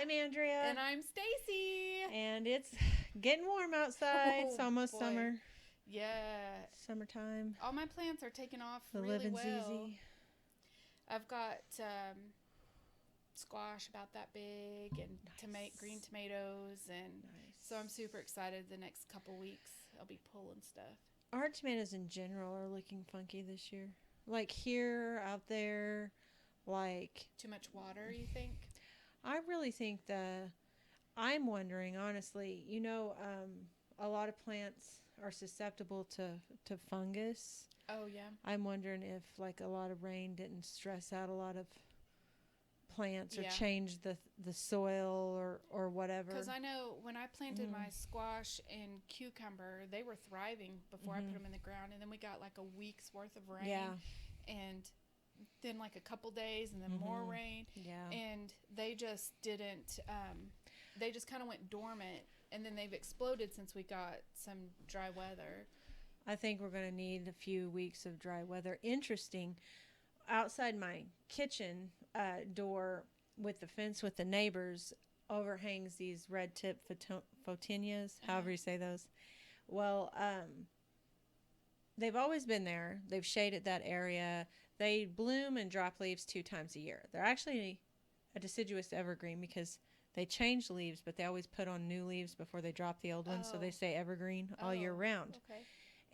I'm Andrea. And I'm Stacy. And it's getting warm outside. It's almost boy. summer. Yeah. Summertime. All my plants are taking off The really living's well. easy. I've got squash about that big and Nice. green tomatoes. And Nice. so I'm super excited the next couple weeks. I'll be pulling stuff. Our tomatoes in general are looking funky this year. Like here, out there, like... Too much water, you think? I really think I'm wondering, honestly, a lot of plants are susceptible to fungus. Oh, yeah. I'm wondering if, like, a lot of rain didn't stress out a lot of plants or Yeah. change the soil or whatever. Because I know when I planted my squash and cucumber, they were thriving before I put them in the ground. And then we got like a week's worth of rain. Yeah. And then like a couple days and then more rain. Yeah. And they just didn't, they just kind of went dormant. And then they've exploded since we got some dry weather. I think we're going to need a few weeks of dry weather. Interesting. Outside my kitchen door with the fence with the neighbors overhangs these red tip photinias, however you say those. Well, they've always been there. They've shaded that area. They bloom and drop leaves 2 times a year. They're actually a deciduous evergreen because they change leaves, but they always put on new leaves before they drop the old ones, so they stay evergreen all year round. Okay.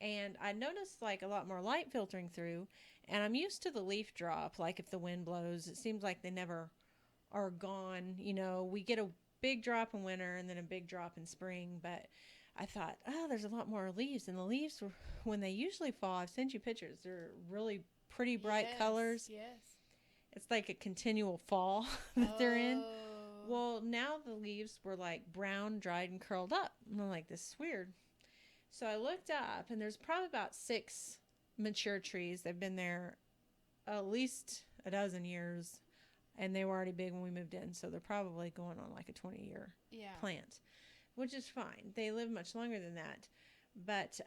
And I noticed like a lot more light filtering through, and I'm used to the leaf drop. Like if the wind blows, it seems like they never are gone. You know, we get a big drop in winter and then a big drop in spring, but I thought, oh, there's a lot more leaves. And the leaves, when they usually fall, I've sent you pictures. They're really pretty bright colors. Yes. It's like a continual fall that they're in. Oh. Well, now the leaves were like brown, dried, and curled up. And I'm like, this is weird. So I looked up, and there's probably about 6 mature trees. They've been there at least a dozen years, and they were already big when we moved in. So they're probably going on like a 20-year plant, which is fine. They live much longer than that. But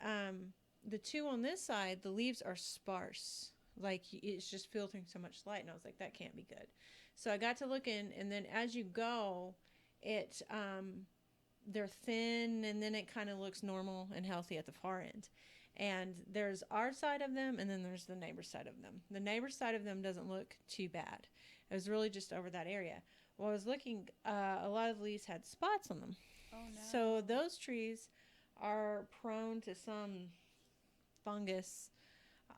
the 2 on this side, the leaves are sparse. Like it's just filtering so much light, and I was like, that can't be good. So I got to looking, and then as you go, it they're thin, and then it kind of looks normal and healthy at the far end. And there's our side of them, and then there's the neighbor's side of them. The neighbor's side of them doesn't look too bad. It was really just over that area. Well, I was looking, a lot of the leaves had spots on them. Oh, no. So those trees are prone to some fungus,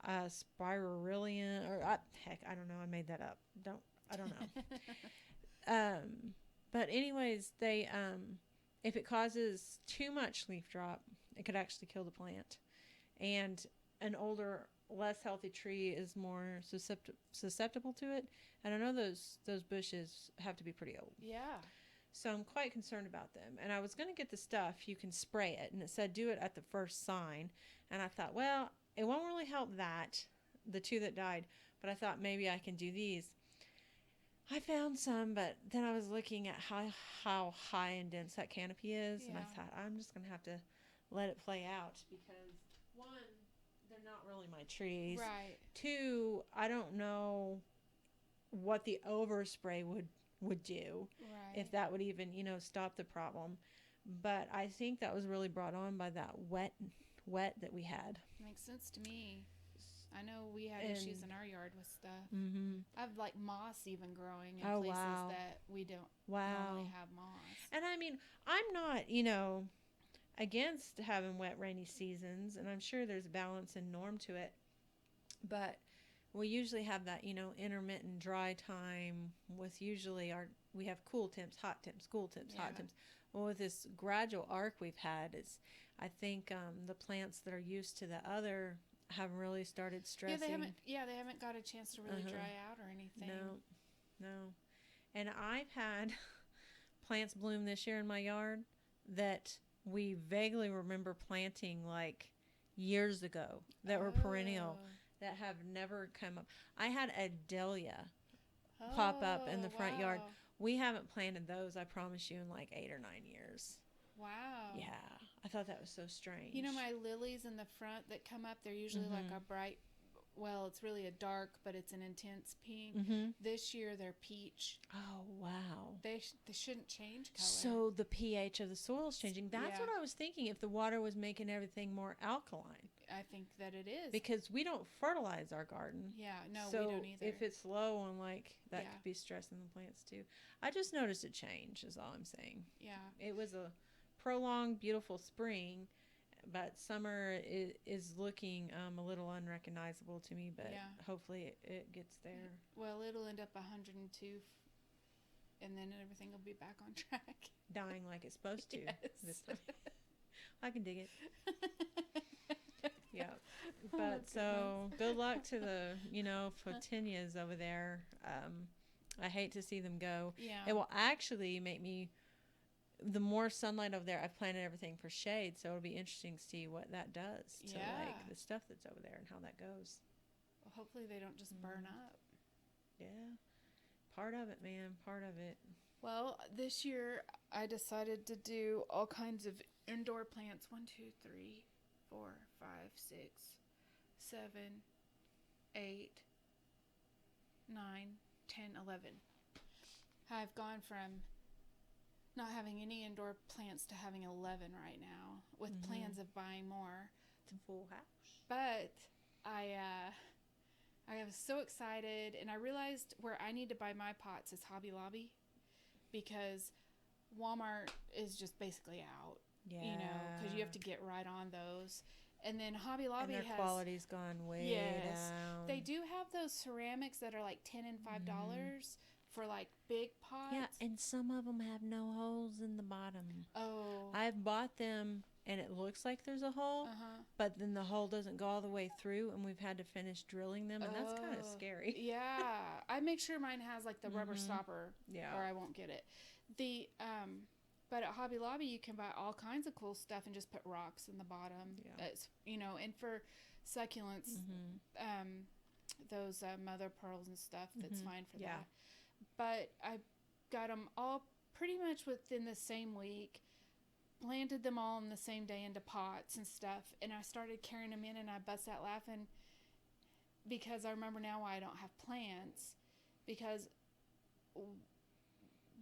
spirulina, or heck, I don't know. I made that up. I don't know. But anyways, they if it causes too much leaf drop, it could actually kill the plant. And an older, less healthy tree is more susceptible to it. And I know those bushes have to be pretty old. Yeah. So I'm quite concerned about them. And I was going to get the stuff, you can spray it. And it said do it at the first sign. And I thought, well, it won't really help the 2 that died. But I thought maybe I can do these. I found some, but then I was looking at how high and dense that canopy is, and I thought, I'm just going to have to let it play out because, 1, they're not really my trees. Right. 2, I don't know what the overspray would do, if that would even, stop the problem. But I think that was really brought on by that wet that we had. Makes sense to me. I know we had issues in our yard with stuff. I have like moss even growing in places that we don't normally have moss. And I mean, I'm not, against having wet, rainy seasons, and I'm sure there's balance and norm to it. But we usually have that, intermittent dry time with usually we have cool temps, hot temps, cool temps, hot temps. Well, with this gradual arc we've had, I think the plants that are used to the other haven't really started stressing. They haven't got a chance to really dry out or anything. No. And I've had plants bloom this year in my yard that we vaguely remember planting like years ago that were perennial that have never come up. I had a dahlia pop up in the front yard. We haven't planted those, I promise you, in like 8 or 9 years. Wow. Yeah. I thought that was so strange. My lilies in the front that come up, they're usually like a bright well, it's really a dark, but it's an intense pink. This year they're peach. Oh, wow. They shouldn't change color. So the pH of the soil is changing. That's what I was thinking, if the water was making everything more alkaline. I think that it is. Because we don't fertilize our garden. Yeah, no, so we don't either. If it's low on that could be stressing the plants too. I just noticed a change is all I'm saying. Yeah. It was a prolonged, beautiful spring, but summer is looking a little unrecognizable to me, but hopefully it gets there. Well, it'll end up 102 and then everything will be back on track. Dying like it's supposed to. Yes. This time. I can dig it. Yeah. But so good luck to the, photinias over there. I hate to see them go. Yeah. It will actually make me, the more sunlight over there, I've planted everything for shade, so it'll be interesting to see what that does to like the stuff that's over there and how that goes. Well, hopefully they don't just burn up. Yeah. Part of it, man. Part of it. Well, this year I decided to do all kinds of indoor plants. 1, 2, 3, 4, 5, 6, 7, 8, 9, 10, 11. I've gone from not having any indoor plants to having 11 right now, with plans of buying more. It's a full house. But I was so excited, and I realized where I need to buy my pots is Hobby Lobby, because Walmart is just basically out. Yeah. Because you have to get right on those. And then Hobby Lobby and their quality's gone way down. They do have those ceramics that are like $10 and $5 for like big pots. Yeah, and some of them have no holes in the bottom. Oh. I've bought them and it looks like there's a hole, but then the hole doesn't go all the way through, and we've had to finish drilling them, and that's kind of scary. Yeah. I make sure mine has like the rubber stopper, or I won't get it. But at Hobby Lobby, you can buy all kinds of cool stuff and just put rocks in the bottom. Yeah. It's, and for succulents, those mother pearls and stuff, that's fine for that. But I got them all pretty much within the same week, planted them all in the same day into pots and stuff, and I started carrying them in, and I bust out laughing because I remember now why I don't have plants, because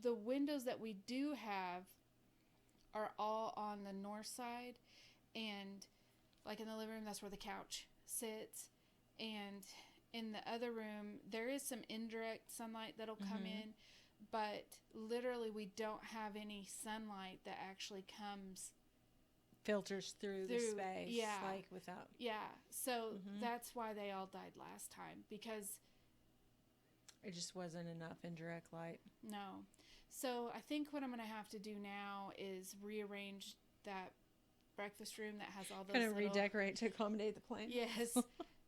the windows that we do have are all on the north side, and like in the living room, that's where the couch sits, and in the other room there is some indirect sunlight that'll come in, but literally we don't have any sunlight that actually filters through the space, like without. So that's why they all died last time, because it just wasn't enough indirect light. No. So I think what I'm going to have to do now is rearrange that breakfast room that has all those kind of redecorate to accommodate the plants. Yes.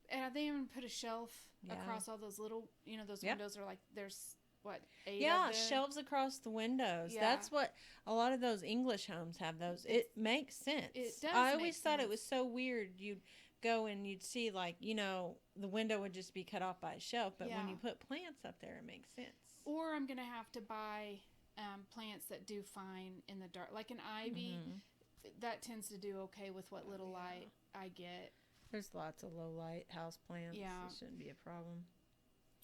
And I think I'm going to put a shelf across all those little, those windows are like, there's what, 8 of them? Shelves across the windows. That's what a lot of those English homes have those. It makes sense. It does. I always thought it was so weird. You'd go and you'd see like, the window would just be cut off by a shelf, but when you put plants up there, it makes sense. Or I'm going to have to buy plants that do fine in the dark, like an ivy. That tends to do okay with what little light I get. There's lots of low light house plants. Yeah. It shouldn't be a problem.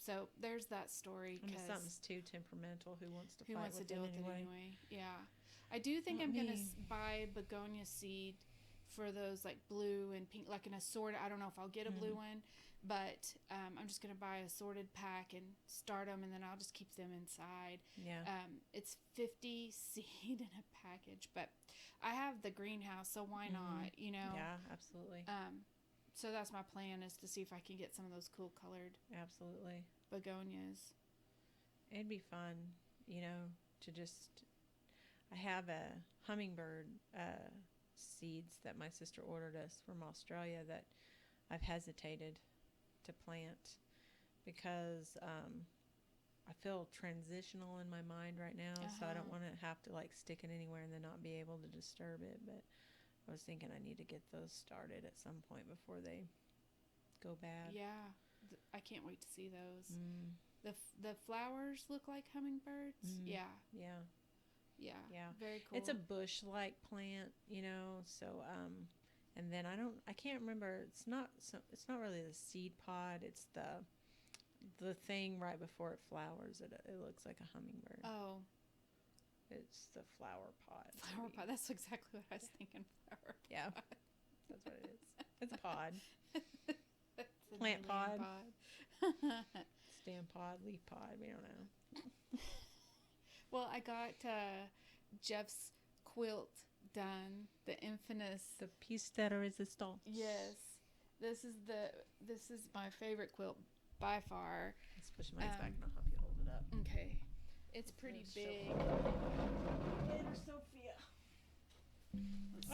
So there's that story. If something's too temperamental, who wants to deal with it anyway? Yeah. I do think I'm going to buy begonia seed for those like blue and pink, like an assorted. I don't know if I'll get a blue one, but I'm just going to buy a assorted pack and start them, and then I'll just keep them inside. Yeah. It's 50 seed in a package, but I have the greenhouse, so why not, Yeah, absolutely. So that's my plan, is to see if I can get some of those cool colored begonias. It'd be fun, to just, I have a hummingbird seeds that my sister ordered us from Australia that I've hesitated to plant because I feel transitional in my mind right now, so I don't want to have to like stick it anywhere and then not be able to disturb it, but I was thinking I need to get those started at some point before they go bad. Yeah, I can't wait to see those. The flowers look like hummingbirds. Yeah. Very cool. It's a bush-like plant, so And then I can't remember. It's not really the seed pod. It's the thing right before it flowers. It looks like a hummingbird. Oh. It's the flower pod. Flower pot. That's exactly what I was thinking. Flower pot. Yeah. That's what it is. It's a pod. Plant pod. Stem pod. Leaf pod. We don't know. Well, I got Jeff's quilt done. The infamous. The piece de resistance. Yes. This is my favorite quilt by far. Let's push mine back and I'll help you hold it up. Okay. It's pretty big. Later, Sophia.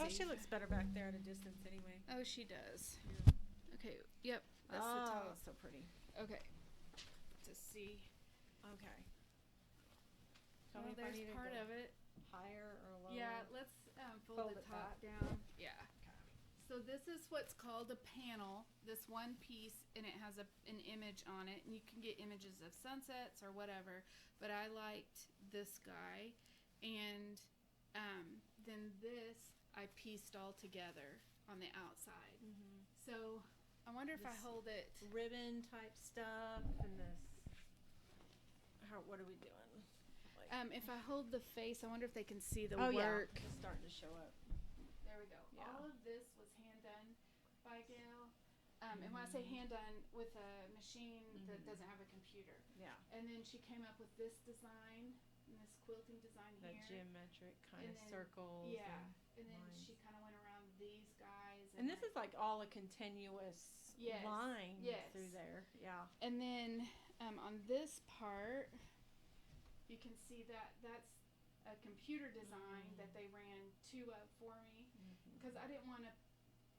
She looks better back there at a distance anyway. Oh, she does. Yeah. Okay. Yep. That's the top. So pretty. Okay. To see. Okay. Well, there's part of it. Higher or lower? Yeah. Let's fold the top down. Yeah. Okay. So this is what's called a panel. This one piece, and it has an image on it, and you can get images of sunsets or whatever. But I liked this guy, and then this I pieced all together on the outside. Mm-hmm. So I wonder if I hold it ribbon type stuff and this. What are we doing? If I hold the face, I wonder if they can see the work. work. Yeah, it's starting to show up. There we go. Yeah. All of this was hand done by Gail. And when I say hand done, with a machine that doesn't have a computer. Yeah. And then she came up with this design, and this quilting design that here. Geometric kind of circles. Yeah. And then she kind of went around these guys. And this is like all a continuous line through there. Yeah. And then on this part, you can see that that's a computer design that they ran two of for me, because I didn't want to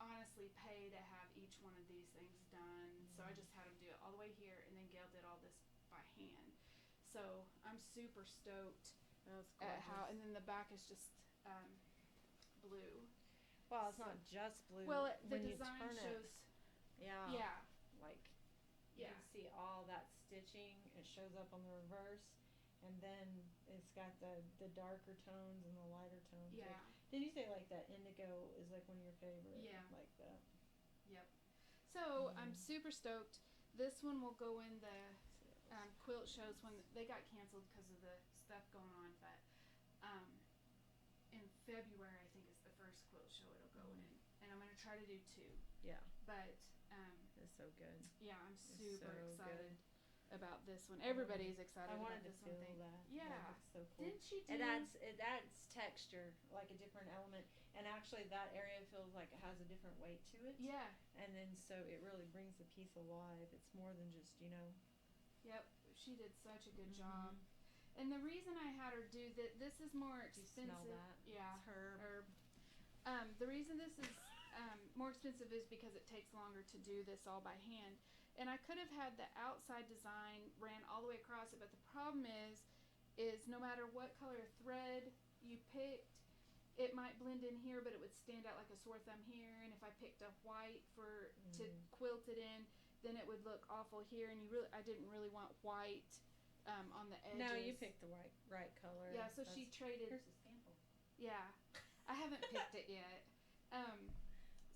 honestly pay to have each one of these things done. So I just had them do it all the way here, and then Gail did all this by hand. So I'm super stoked at how, and then the back is just blue. Well, it's not just blue. Well, the design shows. Yeah. Yeah. Like you can see all that stitching. It shows up on the reverse. And then it's got the darker tones and the lighter tones. Yeah. Did you say like that indigo is like one of your favorite? Yeah. Like that. Yep. So I'm super stoked. This one will go in the quilt shows when they got canceled because of the stuff going on. But in February, I think is the first quilt show it'll go in, and I'm gonna try to do 2. Yeah. But it's so good. Yeah, I'm super excited about this one. Everybody's excited about this one. That. Yeah. That's so cool. Didn't she do? It adds texture, like a different element, and actually that area feels like it has a different weight to it. Yeah. And then so it really brings the piece alive. It's more than just Yep, she did such a good job. And the reason I had her do this is more expensive. Do you smell that? Yeah. It's herb. The reason this is more expensive is because it takes longer to do this all by hand. And I could have had the outside design ran all the way across it, but the problem is no matter what color thread you picked, it might blend in here, but it would stand out like a sore thumb here. And if I picked a white to quilt it in, then it would look awful here. And I didn't really want white on the edges. No, you picked the right color. Yeah, so she traded. Here's a sample. Yeah, I haven't picked it yet.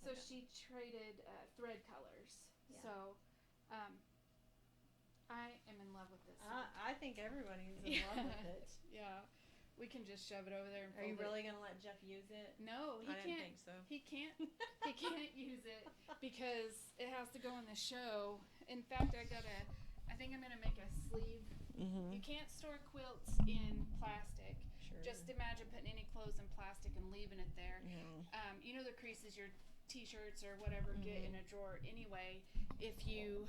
So she traded thread colors. Yeah. So. I am in love with this. I think everybody's in love with it. Yeah, we can just shove it over there. And Are you really gonna let Jeff use it? No, he can't. I didn't think so. He can't. He can't use it because it has to go in the show. In fact, I think I'm gonna make a sleeve. You can't store quilts in plastic. Sure. Just imagine putting any clothes in plastic and leaving it there. Yeah. You know the creases your T-shirts or whatever get in a drawer anyway. If you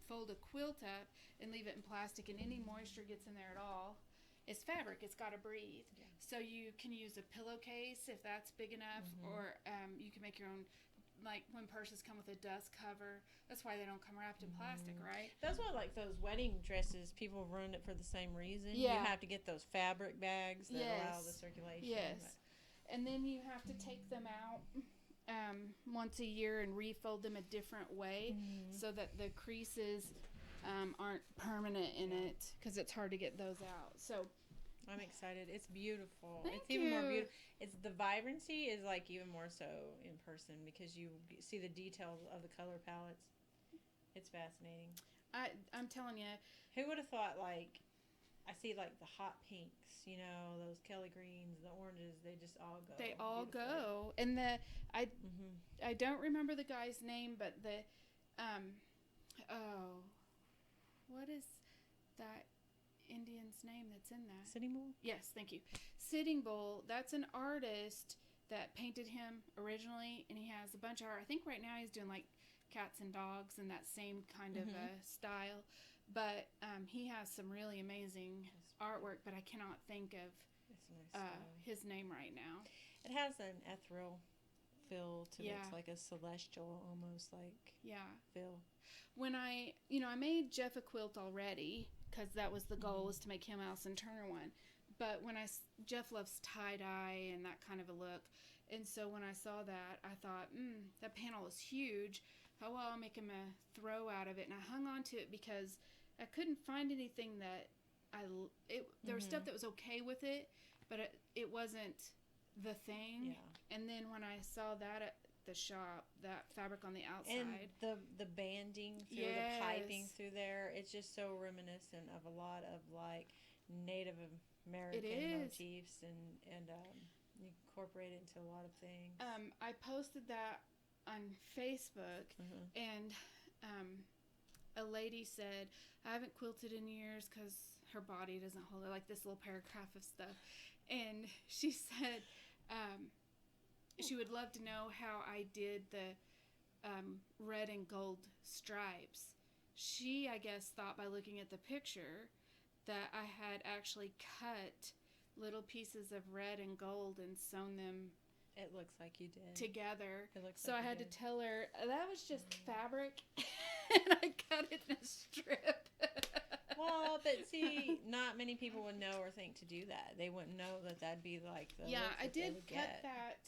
fold a quilt up and leave it in plastic and any moisture gets in there at all, it's fabric, it's got to breathe. Yeah. So you can use a pillowcase if that's big enough, or you can make your own, like when purses come with a dust cover. That's why they don't come wrapped in plastic, right? That's why, like those wedding dresses, people ruin it for the same reason. Yeah. You have to get those fabric bags that allow the circulation. Yes. And then you have to take them out once a year and refold them a different way so that the creases aren't permanent in it, because it's hard to get those out. So I'm excited. It's beautiful. Thank it's even you. more beautiful. It's the vibrancy is like even more so in person because you see the details of the color palettes. It's fascinating. I'm telling you. Who would have thought, like, I see like the hot pinks, you know, those Kelly greens, the oranges, they just all go. They all go. And I don't remember the guy's name, but what is that Indian's name that's in that? Sitting Bull? Yes, thank you. Sitting Bull, that's an artist that painted him originally, and he has a bunch of art. I think right now he's doing like cats and dogs and that same kind of style. But he has some really amazing artwork, but I cannot think of his name right now. It has an ethereal feel to it. It's like a celestial, almost like feel. When I made Jeff a quilt already, because that was the goal, was to make him Allison Turner one. But Jeff loves tie-dye and that kind of a look. And so when I saw that, I thought, that panel is huge. How well I'll make him a throw out of it. And I hung on to it because I couldn't find anything that there was stuff that was okay with it, but it wasn't the thing. Yeah. And then when I saw that at the shop, that fabric on the outside. And the banding through the piping through there, it's just so reminiscent of a lot of like Native American motifs and you incorporate it into a lot of things. I posted that on Facebook and a lady said, I haven't quilted in years because her body doesn't hold it, like this little paragraph of stuff. And she said she would love to know how I did the red and gold stripes. She, I guess, thought by looking at the picture that I had actually cut little pieces of red and gold and sewn them. It looks like you did. Together. It looks so like I had to tell her that was just fabric, and I cut it in a strip. Well, but see, not many people would know or think to do that. They wouldn't know that that'd be like the look I that did they would cut get. that.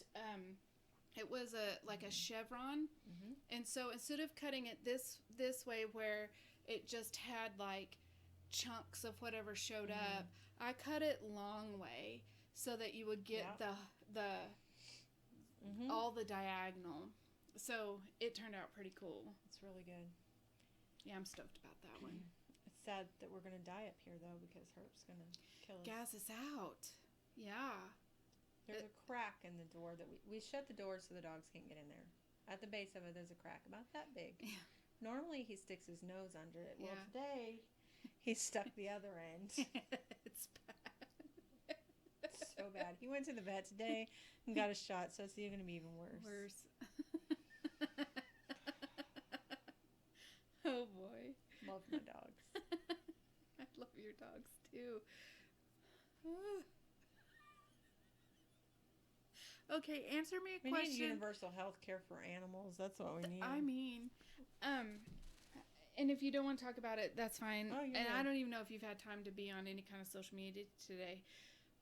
It was a chevron, and so instead of cutting it this way where it just had like chunks of whatever showed up, I cut it long way so that you would get the all the diagonal. So it turned out pretty cool. It's really good. Yeah, I'm stoked about that one. It's sad that we're going to die up here, though, because Herp's going to kill us. Gas is out. Yeah. There's a crack in the door that we shut the door so the dogs can't get in there. At the base of it, there's a crack about that big. Yeah. Normally, he sticks his nose under it. Well, today, he stuck the other end. It's bad. It's so bad. He went to the vet today and got a shot, so it's even going to be even worse. Oh, boy. Love my dogs. I love your dogs, too. Okay, answer me a question. We need universal health care for animals. That's what we need. I mean, and if you don't want to talk about it, that's fine. Oh, and I don't even know if you've had time to be on any kind of social media today.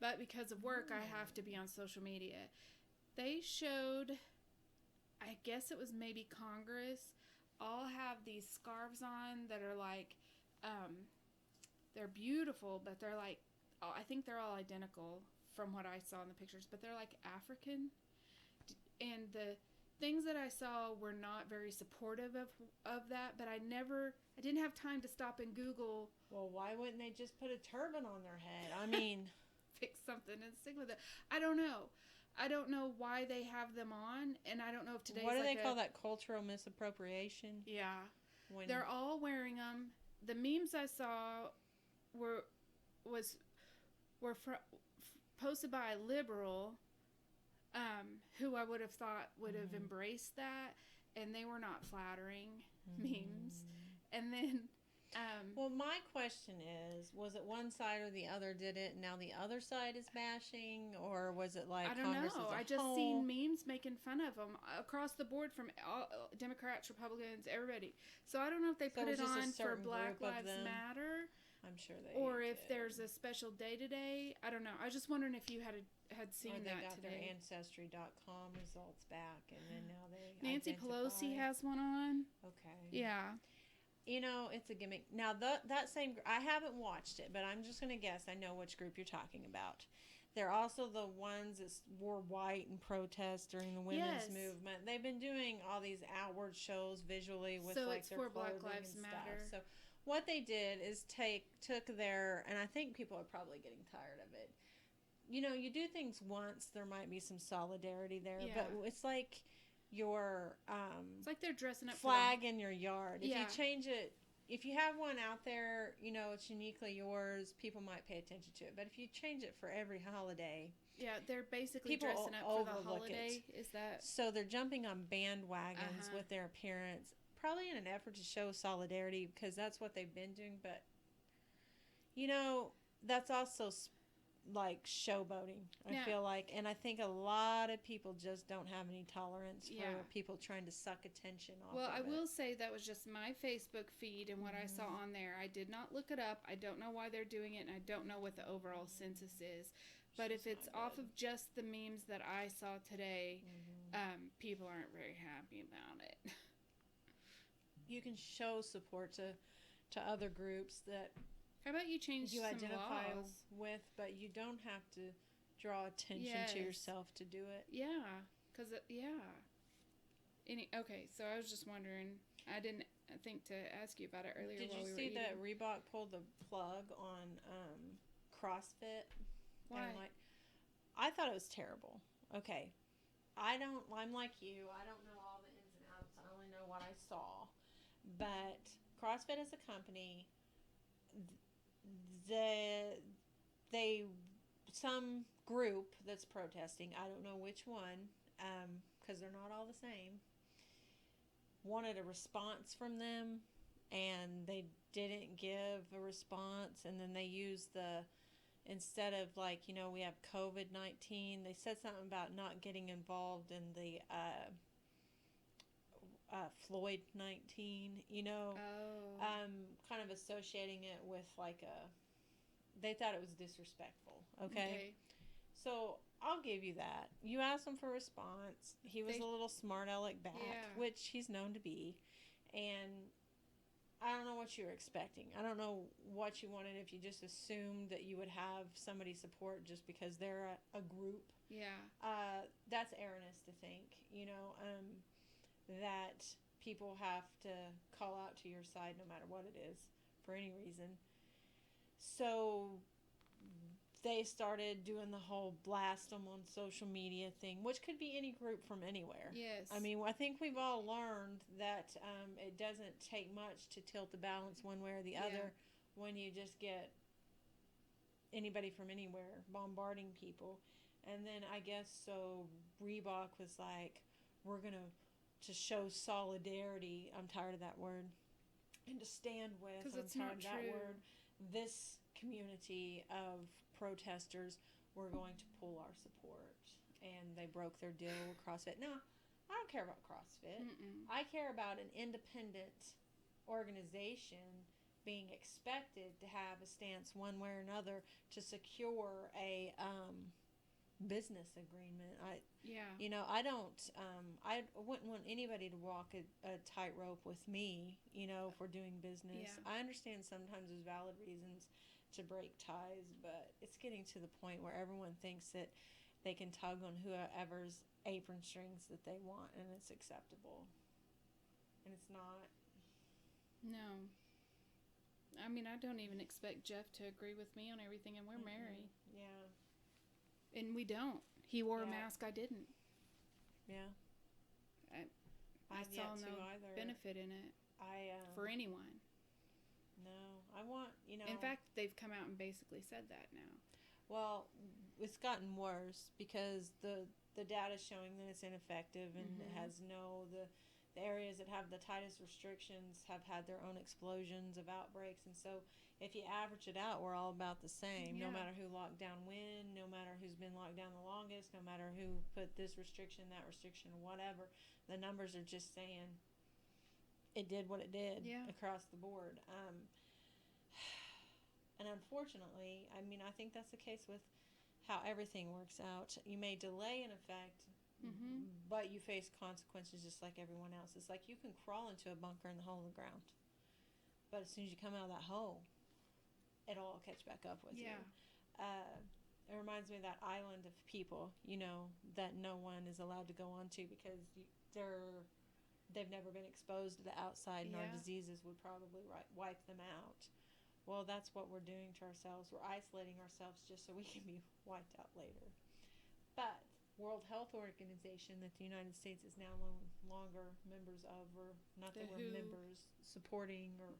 But because of work, I have to be on social media. They showed, I guess it was maybe Congress, all have these scarves on that are like, they're beautiful, but they're like, I think they're all identical from what I saw in the pictures, but they're like African. And the things that I saw were not very supportive of that, but I didn't have time to stop and Google. Well, why wouldn't they just put a turban on their head? I mean, fix something and stick with it. I don't know. I don't know why they have them on, and I don't know if today's what do they call that? Cultural misappropriation? Yeah. They're all wearing them. The memes I saw were posted by a liberal who I would have thought would have embraced that, and they were not flattering memes. And then well, my question is, was it one side or the other did it, and now the other side is bashing, or was it like I don't Congress know. as a I just whole? seen memes making fun of them across the board from all, Democrats, Republicans, everybody. So I don't know if they put it on for Black Lives Matter. I'm sure they or if there's a special day today. I don't know. I was just wondering if you had seen or they that got today. their Ancestry.com results back, and then now they Nancy Pelosi has one on. Okay. Yeah. It's a gimmick. Now, that same, I haven't watched it, but I'm just going to guess I know which group you're talking about. They're also the ones that wore white in protest during the women's movement. They've been doing all these outward shows visually with so like it's their for clothing Black Lives and Matter. stuff. So what they did is took their, and I think people are probably getting tired of it. You do things once, there might be some solidarity there, but it's like your it's like they're dressing up flag in your yard. If Yeah. you change it, if you have one out there, it's uniquely yours, people might pay attention to it. But if you change it for every holiday, they're basically people dressing up for the holiday. Is that so? They're jumping on bandwagons with their appearance, probably in an effort to show solidarity because that's what they've been doing. But that's also like showboating. I feel like, and I think a lot of people just don't have any tolerance for people trying to suck attention off. Well, I it. will say that was just my Facebook feed and what I saw on there. I did not look it up. I don't know why they're doing it, and I don't know what the overall census is. But if it's off of just the memes that I saw today, people aren't very happy about it. You can show support to other groups that how about you change you some identify laws with, but you don't have to draw attention to yourself to do it. Yeah, because okay, so I was just wondering. I didn't think to ask you about it earlier. Did you see that Reebok pulled the plug on CrossFit? Why? And I thought it was terrible. Okay, I'm like you. I don't know all the ins and outs. I only know what I saw. But CrossFit as a company, some group that's protesting, I don't know which one, because they're not all the same, wanted a response from them, and they didn't give a response, and then they used instead of we have COVID-19, they said something about not getting involved in the Floyd 19, kind of associating it with they thought it was disrespectful. Okay. So I'll give you that. You asked him for a response. He was a little smart aleck back, which he's known to be. And I don't know what you were expecting. I don't know what you wanted if you just assumed that you would have somebody support just because they're a group. Yeah. That's erroneous to think, that people have to call out to your side no matter what it is for any reason. So they started doing the whole blast them on social media thing, which could be any group from anywhere. Yes. I mean, I think we've all learned that it doesn't take much to tilt the balance one way or the other when you just get anybody from anywhere bombarding people. And then I guess so Reebok was like, we're going to show solidarity. I'm tired of that word. And to stand with, because it's not that true. word, this community of protesters were going to pull our support, and they broke their deal with CrossFit. No, I don't care about CrossFit. I care about an independent organization being expected to have a stance one way or another to secure a business agreement. I wouldn't want anybody to walk a tightrope with me, if we're doing business. Yeah. I understand sometimes there's valid reasons to break ties, but it's getting to the point where everyone thinks that they can tug on whoever's apron strings that they want, and it's acceptable. And it's not. No. I mean, I don't even expect Jeff to agree with me on everything, and we're married. Yeah. And we don't. He wore a mask, I didn't. Yeah. I saw no benefit in it for anyone. No, I want, In fact, they've come out and basically said that now. Well, it's gotten worse because the data is showing that it's ineffective, and it has the areas that have the tightest restrictions have had their own explosions of outbreaks. And so if you average it out, we're all about the same. No matter who locked down when, no matter who's been locked down the longest, no matter who put this restriction, that restriction, or whatever, the numbers are just saying it did what it did across the board. And unfortunately, I mean, I think that's the case with how everything works out. You may delay an effect, but you face consequences just like everyone else. It's like you can crawl into a bunker in the hole in the ground. But as soon as you come out of that hole, it'll all catch back up with you. It reminds me of that island of people, that no one is allowed to go onto because they've never been exposed to the outside, and our diseases would probably wipe them out. Well, that's what we're doing to ourselves. We're isolating ourselves just so we can be wiped out later. But World Health Organization that the United States is now no longer members of, or not that we're members, supporting or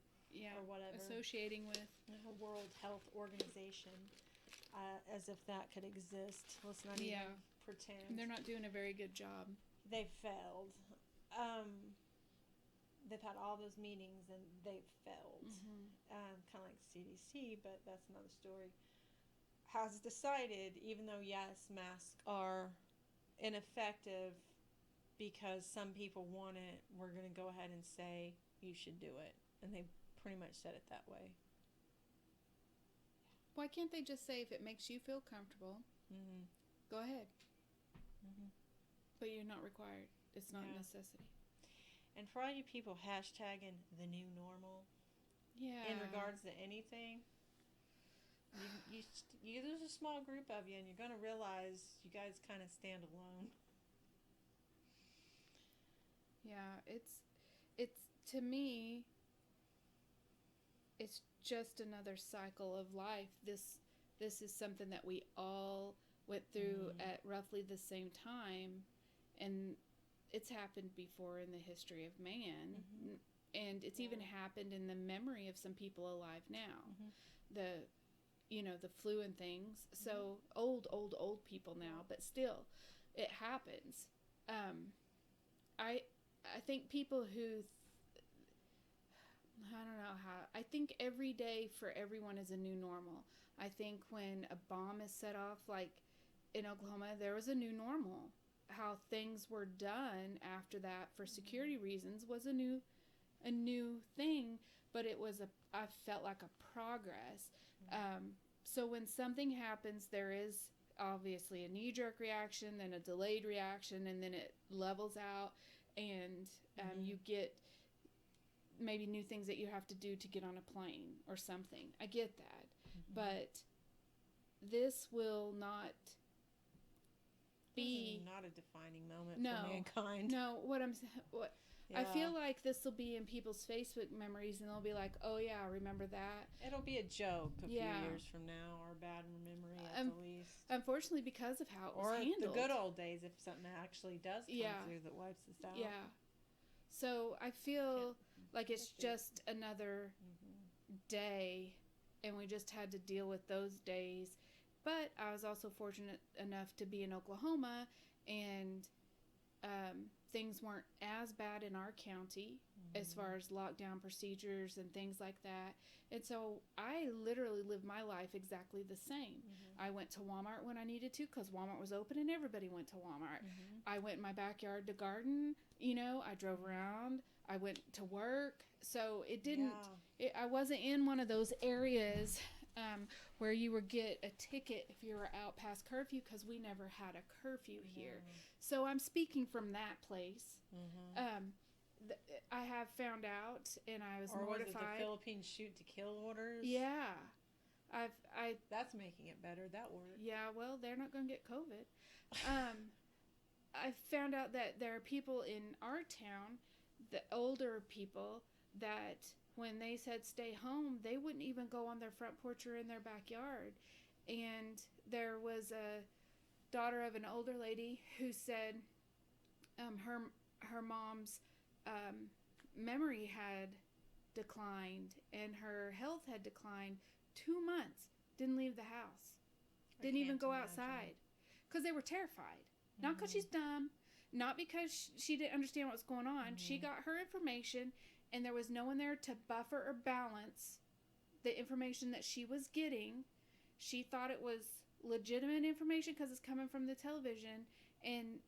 whatever. Associating with. A World Health Organization, as if that could exist. Let's not even pretend. They're not doing a very good job. They've failed. They've had all those meetings and they've failed. Kind of like CDC, but that's another story. Has decided, even though yes, masks are ineffective because some people want it, we're going to go ahead and say you should do it. And they pretty much said it that way. Why can't they just say if it makes you feel comfortable, go ahead. But you're not required. It's not a necessity. And for all you people hashtagging the new normal, in regards to anything, there's a small group of you, and you're going to realize you guys kind of stand alone. Yeah, it's to me, it's just another cycle of life. This is something that we all went through at roughly the same time, and it's happened before in the history of man, and it's even happened in the memory of some people alive now. The flu and things. So old people now, but still, it happens. I think people who I don't know how. I think every day for everyone is a new normal. I think when a bomb is set off, like in Oklahoma, there was a new normal. How things were done after that for security reasons was a new thing, but it was I felt like a progress. So when something happens, there is obviously a knee-jerk reaction, then a delayed reaction, and then it levels out, and you get maybe new things that you have to do to get on a plane or something. I get that. But this will not be... This is not a defining moment for mankind. No, I feel like this will be in people's Facebook memories, and they'll be like, oh yeah, remember that? It'll be a joke a few years from now, or a bad memory at the least. Unfortunately, because of how it was handled. Or the good old days, if something actually does come through that wipes this out. Yeah. So I feel like it's just another day, and we just had to deal with those days. But I was also fortunate enough to be in Oklahoma, and things weren't as bad in our county as far as lockdown procedures and things like that. And so I literally lived my life exactly the same. I went to Walmart when I needed to because Walmart was open and everybody went to Walmart. I went in my backyard to garden. I drove around. I went to work. So it didn't, I wasn't in one of those areas where you would get a ticket if you were out past curfew, because we never had a curfew here. So I'm speaking from that place. I have found out, and I was mortified. Or was it the Philippines shoot to kill orders? Yeah. That's making it better. That worked. Yeah, well, they're not going to get COVID. I found out that there are people in our town, the older people, that when they said stay home, they wouldn't even go on their front porch or in their backyard. And there was a daughter of an older lady who said her mom's memory had declined and her health had declined 2 months. Didn't leave the house. Didn't even go outside. Because they were terrified. Not because she's dumb. Not because she didn't understand what was going on. She got her information, and there was no one there to buffer or balance the information that she was getting. She thought it was legitimate information because it's coming from the television, and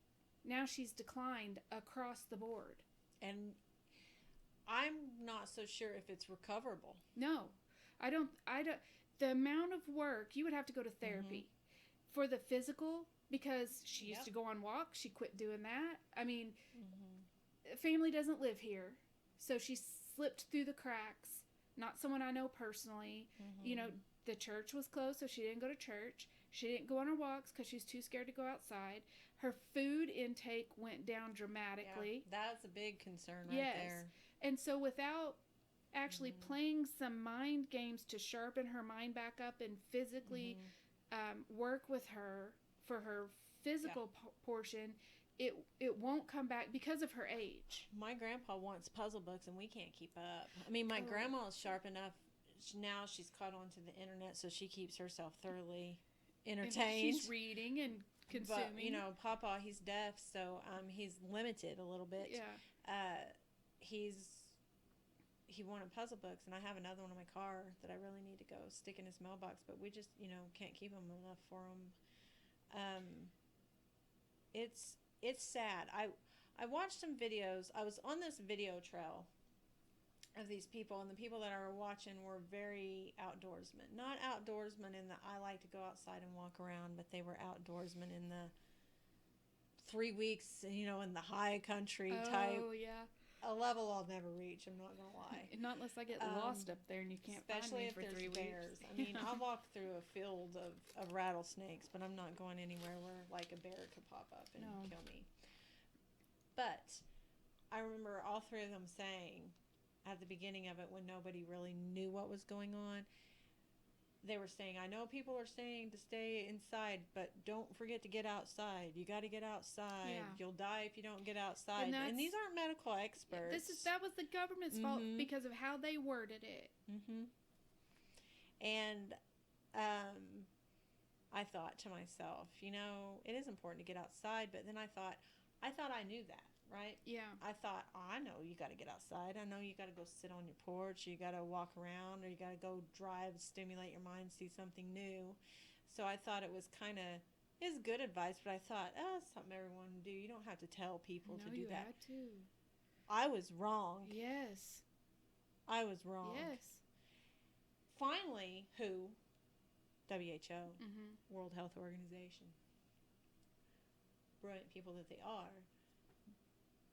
now she's declined across the board. And I'm not so sure if it's recoverable. No, I don't. The amount of work, you would have to go to therapy for the physical, because she used to go on walks. She quit doing that. I mean, family doesn't live here, so she slipped through the cracks. not someone I know personally. You know, the church was closed, so she didn't go to church. She didn't go on her walks because she's too scared to go outside. Her food intake went down dramatically. Yeah, that's a big concern right there. And so without actually playing some mind games to sharpen her mind back up and physically work with her for her physical portion, it won't come back because of her age. My grandpa wants puzzle books and we can't keep up. I mean, my grandma is sharp enough. Now she's caught on to the internet, so she keeps herself thoroughly entertained. And she's reading and consuming. But, you know, Papa, he's deaf, so he's limited a little bit. Yeah. He wanted puzzle books, and I have another one in my car that I really need to go stick in his mailbox, but we just, you know, can't keep them enough for him. It's sad. I watched some videos. I was on this video trail of these people, and the people that I were watching were very outdoorsmen. Not outdoorsmen in the I like to go outside and walk around, but they were outdoorsmen in the 3 weeks, you know, in the high country type. Oh, yeah. A level I'll never reach, I'm not going to lie. Not unless I get lost up there and you can't find me for 3 weeks. Bears. I mean, I'll walk through a field of rattlesnakes, but I'm not going anywhere where, like, a bear could pop up and kill me. But I remember all three of them saying at the beginning of it, when nobody really knew what was going on, they were saying, I know people are saying to stay inside, but don't forget to get outside. You got to get outside. Yeah. You'll die if you don't get outside. And these aren't medical experts. That was the government's fault because of how they worded it. And I thought to myself, you know, it is important to get outside, but then I thought I knew that. Right? Yeah. I thought, I know you got to get outside. I know you got to go sit on your porch. Or you got to walk around, or you got to go drive, stimulate your mind, see something new. So I thought it was good advice, but I thought, it's something everyone would do. You don't have to tell people to do that. No, you had to. I was wrong. Yes. I was wrong. Yes. Finally, WHO, World Health Organization, brilliant people that they are,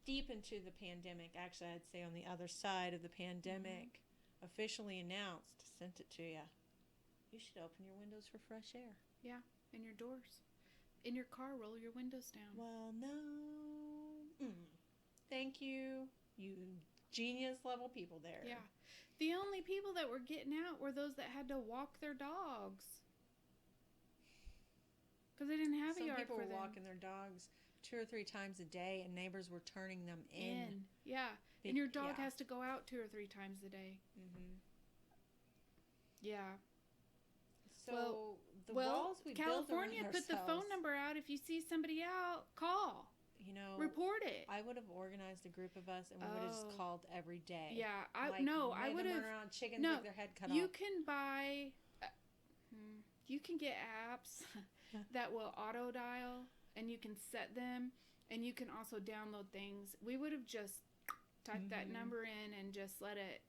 deep into the pandemic, actually I'd say on the other side of the pandemic, officially announced, sent it to you. You should open your windows for fresh air. Yeah, and your doors. In your car, roll your windows down. Well, no. Thank you. You genius level people there. Yeah. The only people that were getting out were those that had to walk their dogs. Because they didn't have a yard for them. Some people were walking their dogs 2 or 3 times a day, and neighbors were turning them in. Yeah. And your dog has to go out 2 or 3 times a day. Yeah. So the walls we California build put the phone number out. If you see somebody out, call. You know, report it. I would have organized a group of us, and we would have just called every day. Yeah, I would have. Run around chickens with their head cut off. You can buy. You can get apps that will auto dial. And you can set them, and you can also download things. We would have just typed that number in and just let it.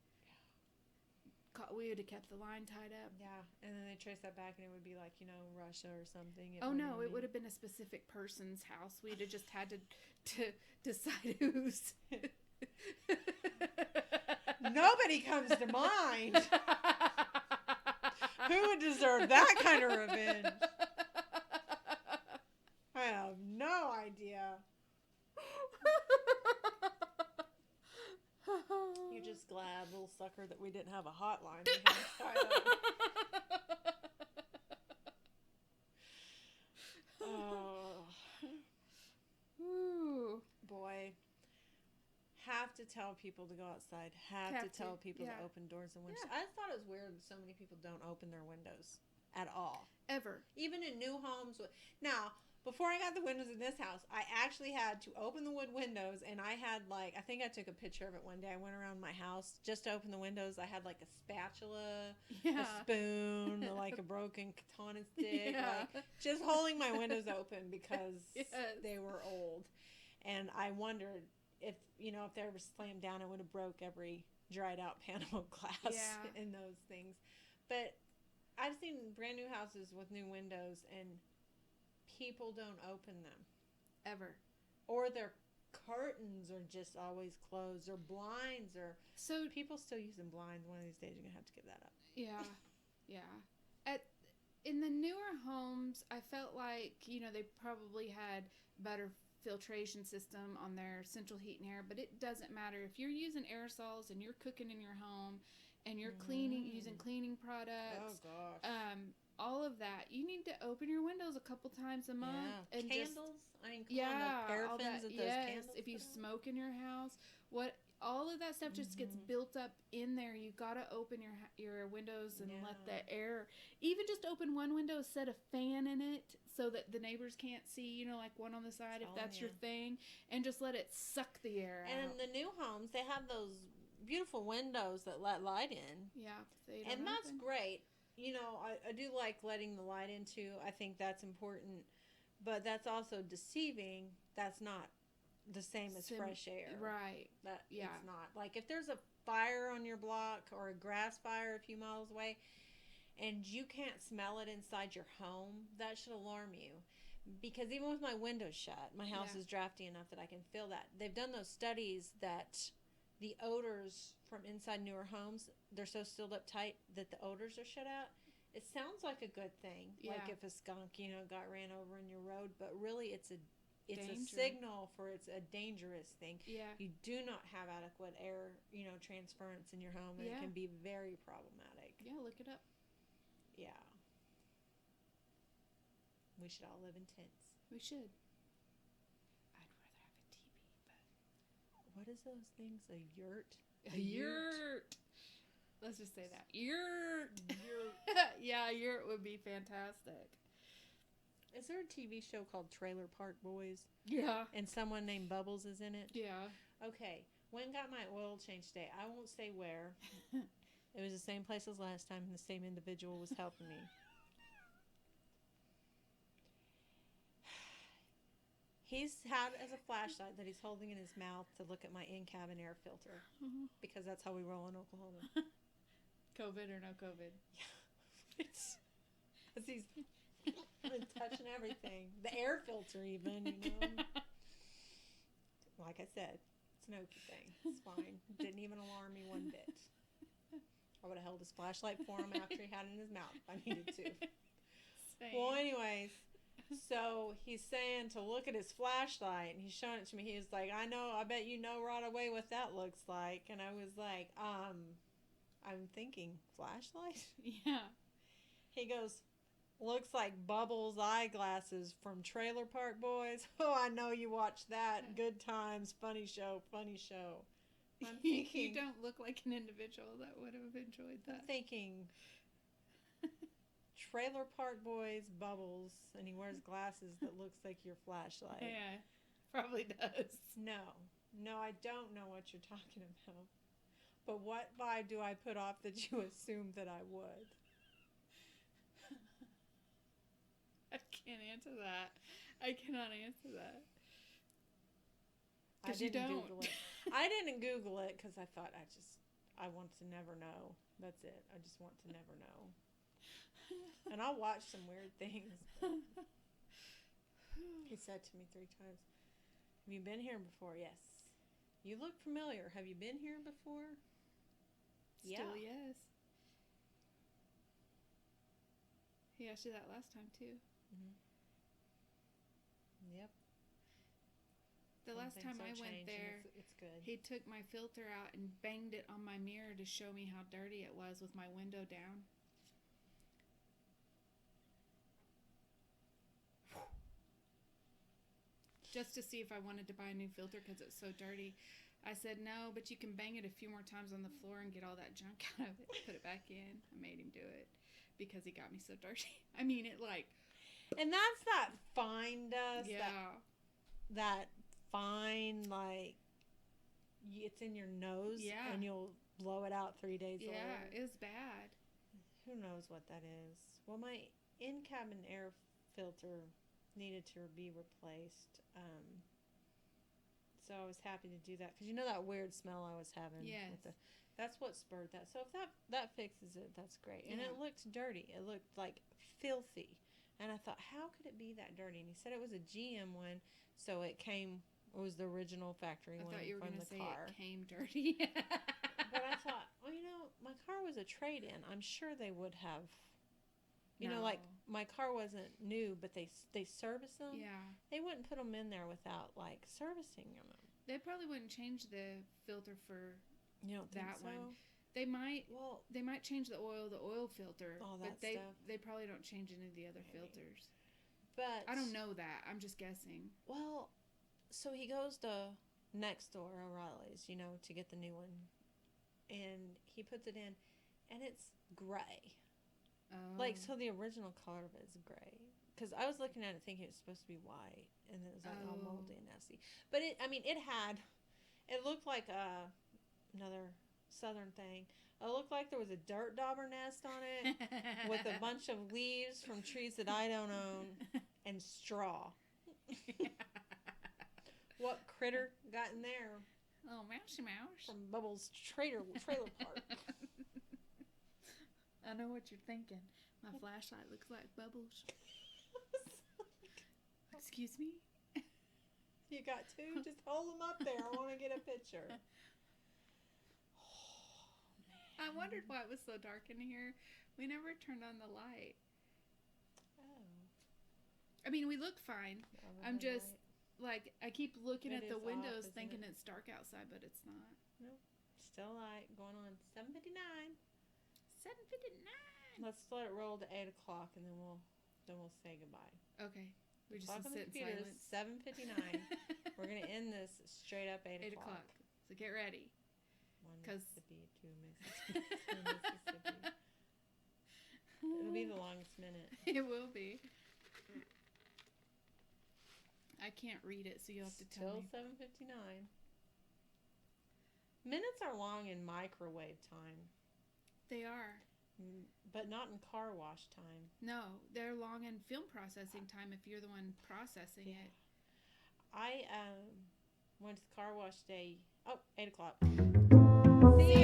We would have kept the line tied up. Yeah, and then they trace that back, and it would be like, you know, Russia or something. It would have been a specific person's house. We'd have just had to decide whose. Nobody comes to mind. Who would deserve that kind of revenge? I have no idea. You're just glad, little sucker, that we didn't have a hotline. Oh. Ooh. Boy. Have to tell people to go outside. Have to tell people to open doors and windows. Yeah. I thought it was weird that so many people don't open their windows at all. Ever. Even in new homes. Now, before I got the windows in this house, I actually had to open the wood windows, and I had, like, I think I took a picture of it one day. I went around my house just to open the windows. I had, like, a spatula, a spoon, like a broken katana stick, like, just holding my windows open because they were old. And I wondered if they were slammed down, it would have broke every dried out panel of glass in those things. But I've seen brand new houses with new windows, and people don't open them ever, or they're curtains are just always closed, or blinds, or so people still using blinds. One of these days, you're gonna have to give that up. Yeah, yeah. In the newer homes, I felt like they probably had better filtration system on their central heat and air, but it doesn't matter if you're using aerosols and you're cooking in your home, and you're cleaning using cleaning products. Oh gosh. All of that, you need to open your windows a couple times a month. Yeah. And candles. All that. Those Yes, candles if you smoke in your house, all of that stuff just gets built up in there. You gotta open your windows and let the air. Even just open one window, set a fan in it so that the neighbors can't see. Like one on the side, if that's your thing, and just let it suck the air out. And in the new homes, they have those beautiful windows that let light in. Yeah, and that's great. I do like letting the light in too. I think that's important, but that's also deceiving. That's not the same as fresh air. Right. It's not. Like if there's a fire on your block or a grass fire a few miles away and you can't smell it inside your home, that should alarm you. Because even with my windows shut, my house is drafty enough that I can feel that. They've done those studies that the odors from inside newer homes, they're so sealed up tight that the odors are shut out. It sounds like a good thing, like if a skunk, got ran over in your road, but really it's a signal for it's a dangerous thing. Yeah. You do not have adequate air, transference in your home, and it can be very problematic. Yeah, look it up. Yeah. We should all live in tents. We should. I'd rather have a teepee, but... What is those things? A yurt? A yurt. Let's just say that. Yurt. Yeah, a yurt would be fantastic. Is there a TV show called Trailer Park Boys? Yeah. And someone named Bubbles is in it? Yeah. Okay. When got my oil change today? I won't say where. It was the same place as last time, and the same individual was helping me. He's had as a flashlight that he's holding in his mouth to look at my in-cabin air filter. Because that's how we roll in Oklahoma. COVID or no COVID? Yeah. As he's touching everything. The air filter even, Like I said, it's an Okie thing. It's fine. Didn't even alarm me one bit. I would have held his flashlight for him after he had it in his mouth if I needed to. Same. Well, anyways, so he's saying to look at his flashlight, and he's showing it to me. He was like, I bet you know right away what that looks like. And I was like, I'm thinking, flashlight? Yeah. He goes, looks like Bubbles eyeglasses from Trailer Park Boys. Oh, I know you watched that. Good times. Funny show. I'm thinking, you don't look like an individual that would have enjoyed that. I'm thinking Trailer Park Boys, Bubbles, and he wears glasses that looks like your flashlight. Yeah, probably does. No, I don't know what you're talking about. But what vibe do I put off that you assumed that I would? I can't answer that. I cannot answer that. Because you don't. Google it. I didn't Google it because I thought I want to never know. That's it. I just want to never know. And I'll watch some weird things. He said to me 3 times, have you been here before? Yes. You look familiar. Have you been here before? Still yes. He asked you that last time too. Mm-hmm. Yep. The last time I went there, it's good. He took my filter out and banged it on my mirror to show me how dirty it was with my window down. Just to see if I wanted to buy a new filter because it's so dirty. I said, no, but you can bang it a few more times on the floor and get all that junk out of it. Put it back in. I made him do it because he got me so dirty. I mean, it like... And that's that fine dust. Yeah. That fine, like, it's in your nose. Yeah. And you'll blow it out 3 days later. Yeah, it was bad. Who knows what that is? Well, my in-cabin air filter needed to be replaced. So I was happy to do that. Because you know that weird smell I was having? Yes. That's what spurred that. So if that fixes it, that's great. And Yeah. it looked dirty. It looked, like, filthy. And I thought, how could it be that dirty? And he said it was a GM one, so it came It was the original factory I one thought you were from going to the say car. it came dirty. But I thought, well, my car was a trade-in. I'm sure they would have, like my car wasn't new, but they service them. Yeah. They wouldn't put them in there without like servicing them. They probably wouldn't change the filter for that so? one. They might. Well, they might change the oil filter. All but that stuff. They probably don't change any of the other filters. But I don't know that. I'm just guessing. Well, so he goes to next door, O'Reilly's, to get the new one, and he puts it in, and it's gray. Oh. Like, so the original color of it is gray. Because I was looking at it thinking it was supposed to be white, and then it was like all moldy and nasty. But it looked like another southern thing. It looked like there was a dirt dauber nest on it with a bunch of leaves from trees that I don't own and straw. What critter got in there? Oh, mousey mouse. From Bubbles' trailer park. I know what you're thinking. My flashlight looks like Bubbles. Excuse me? You got two? Just hold them up there. I want to get a picture. I wondered why it was so dark in here. We never turned on the light. Oh. I mean, we look fine. I'm just, like, I keep looking at the windows thinking it's dark outside, but it's not. Nope. Still light. Going on 7:59. 7:59. Let's let it roll to 8 o'clock, and then we'll say goodbye. Okay. We just Clock on the sit in computer is silence. 7:59. We're going to end this straight up 8 o'clock. So get ready. One Mississippi, two Mississippi, two Mississippi. It'll be the longest minute. It will be. I can't read it, so you'll have to tell me. Still 7:59. Minutes are long in microwave time. They are. But not in car wash time. No, they're long in film processing time if you're the one processing it. I went to the car wash day. Oh, 8 o'clock. See